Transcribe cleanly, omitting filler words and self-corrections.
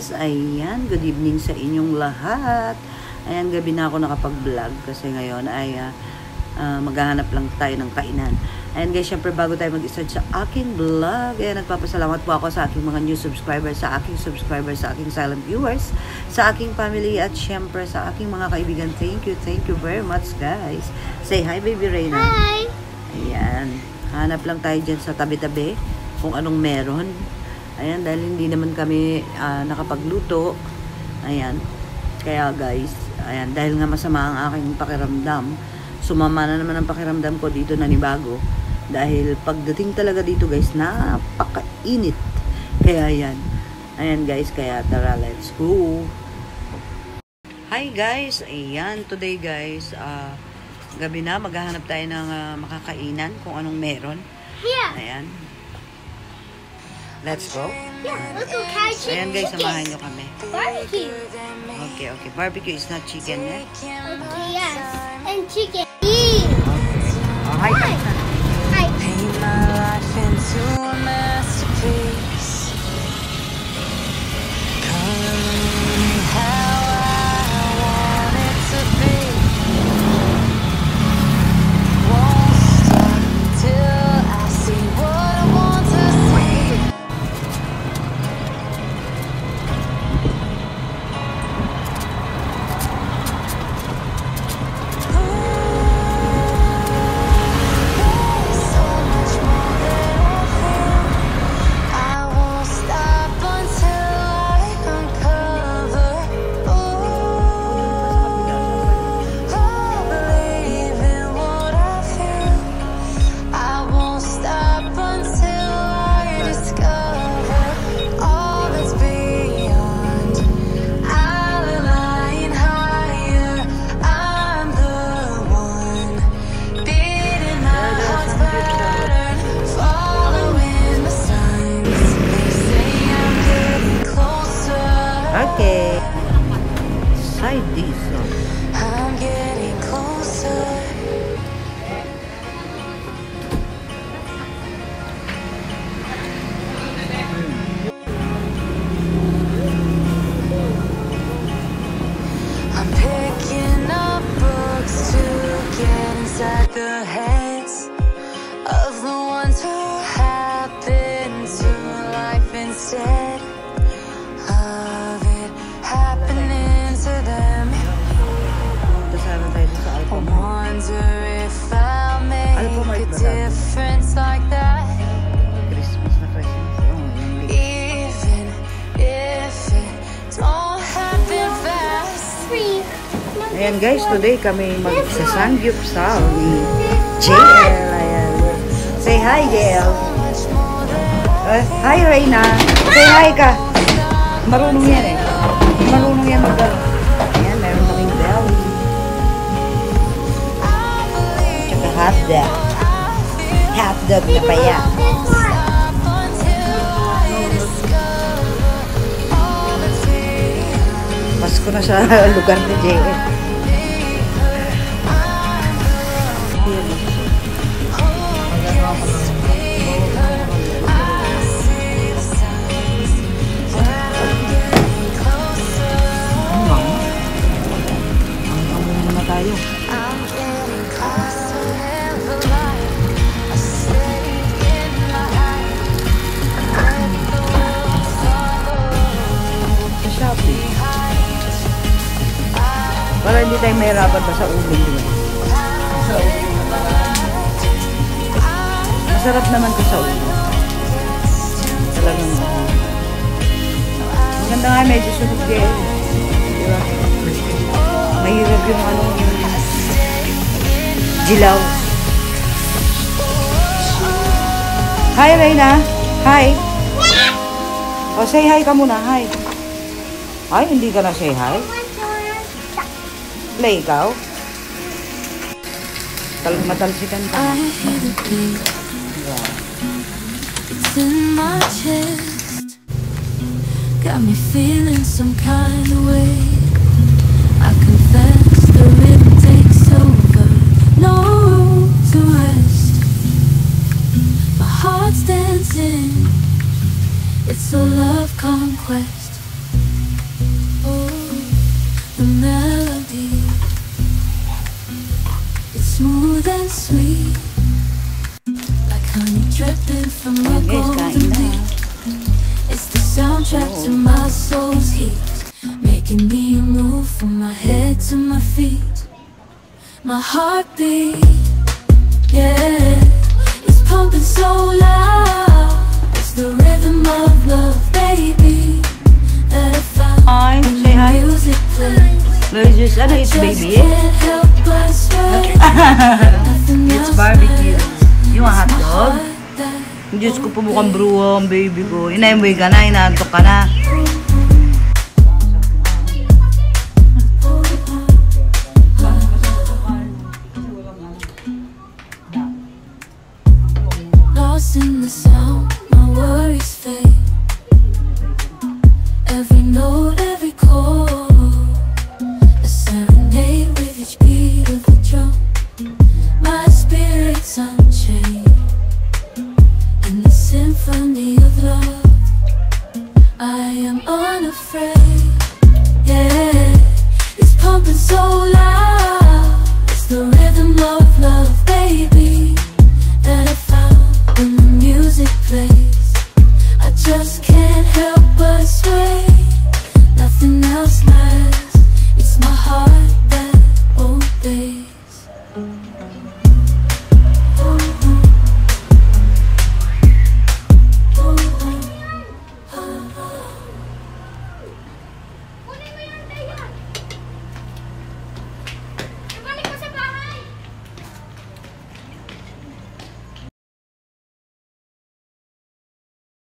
guys, ayan, good evening sa inyong lahat. Ayan, gabi na ako nakapag-vlog kasi ngayon ay maghahanap lang tayo ng kainan. Ayan guys, syempre bago tayo mag-start sa aking vlog, ayan, nagpapasalamat po ako sa aking mga new subscribers, sa aking silent viewers, sa aking family, at syempre sa aking mga kaibigan. Thank you very much guys. Say hi baby Reyna. Hi! Ayan, hanap lang tayo dyan sa tabi-tabi kung anong meron. Ayan, dahil hindi naman kami nakapagluto. Ayan, kaya guys, ayan, dahil nga masama ang aking pakiramdam, sumama na naman ang pakiramdam ko dito na nibago. Dahil pagdating talaga dito guys, napakainit. Kaya ayan, ayan guys, kaya tara, let's go. Hi guys, ayan, today guys, gabi na, maghahanap tayo ng makakainan kung anong meron. Yeah. Ayan. Let's go. Yeah, let's go catch chicken. Ayan guys, samahan nyo kami. Barbecue. Okay. Barbecue is not chicken, eh? Okay, yes. And chicken. Oh, hi. Hi. Paint my life into a masterpiece. Coloring me how I want it to be. Won't stop till I see what I want to see. Okay. Side dish. I'm getting closer. I'm picking up books to get inside the heads of the ones who happen to life instead of it happening to them. Kasama tayo sa I Alphamart. wonder if I'll make Alphamart a ba tayo? difference like that. Christmas na Christmas. Even if it don't happen fast. Ayan guys, today kami magsasangyup sa ni JL. Ayan. Say hi, JL. Hi, Reyna. Say hi ka. Marunong yan eh. Marunong yan mag-gano. Ayan, meron kaming belly. Tsaka hotdog. Hotdog na paya. Pasko na sa lugar ni JL. Para hindi tayo mahirapan pa sa uling din. Masarap naman to sa uling. Talagang maganda nga, medyo sunog din. Diba? Mahirap yung yung jilaw. Hi, Reyna. Hi. O, say hi ka muna. Hi. Ay, hindi ka na say hi? Play ikaw? Matalsikan ka. Yeah. It's in my chest, got me feeling some kind of way. I confess the rhythm takes over, no room to rest. My heart's dancing, it's a love conquest. the melody. It's smooth and sweet, like honey dripping from a Ayan guys, kain golden na. leaf. It's the soundtrack to my soul's heat, making me move from my head to my feet. My heartbeat, yeah, it's pumping so loud. It's the rhythm of love, baby, that I found Hi, when say the hi. music plays. Versus, ano it's Just baby? can't help but sway. Nothing It's else barbecue. matters. Yung It's hot my dog. heart that Diyos ko po mukhang brew ang baby ko. Inaimboy ka na, inaantok ka na. lost in the sound, my worries fade. Every note, every chord, a serenade with each beat of the drum. My spirit's unchained in the symphony of love. I am unafraid.